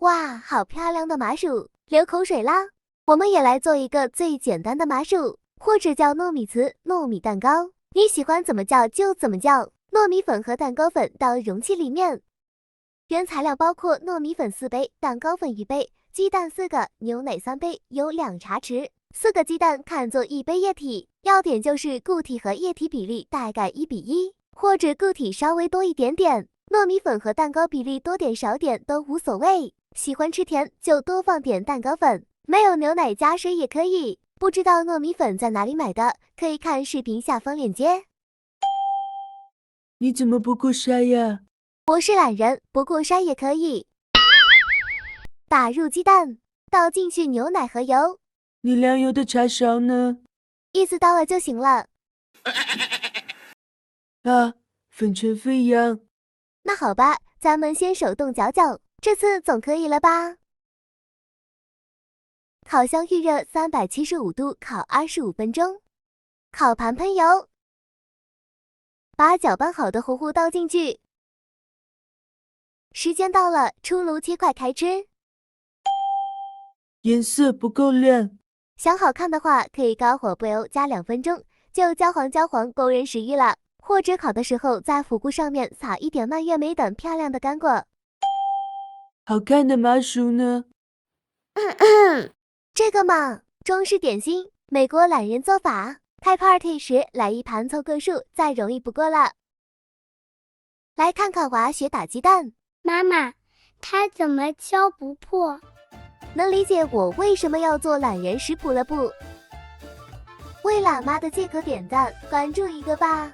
哇，好漂亮的麻薯，流口水啦！我们也来做一个最简单的麻薯，或者叫糯米糍、糯米蛋糕，你喜欢怎么叫就怎么叫。糯米粉和蛋糕粉到容器里面，原材料包括糯米粉4杯、蛋糕粉1杯、鸡蛋4个、牛奶3杯、油2茶匙。4个鸡蛋看作1杯液体，要点就是固体和液体比例大概1比1，或者固体稍微多一点点。糯米粉和蛋糕比例多点少点都无所谓，喜欢吃甜就多放点蛋糕粉，没有牛奶加水也可以。不知道糯米粉在哪里买的，可以看视频下方链接。你怎么不过筛呀？我是懒人，不过筛也可以。打入鸡蛋，倒进去牛奶和油。你量油的茶勺呢？意思倒了就行了。啊，粉尘飞扬。那好吧，咱们先手动搅搅，这次总可以了吧？烤箱预热375度，烤25分钟。烤盘喷油，把搅拌好的糊糊倒进去。时间到了，出炉切块开吃。颜色不够亮，想好看的话，可以高火不油加2分钟，就焦黄勾人食欲了。或者烤的时候，在糊糊上面撒一点蔓越莓等漂亮的干果。好看的麻薯呢？这个嘛，中式点心，美国懒人做法，开 party 时来一盘凑个数，再容易不过了。来看看娃学打鸡蛋。妈妈，它怎么敲不破？能理解我为什么要做懒人食谱了不？为懒妈的借口点赞，关注一个吧。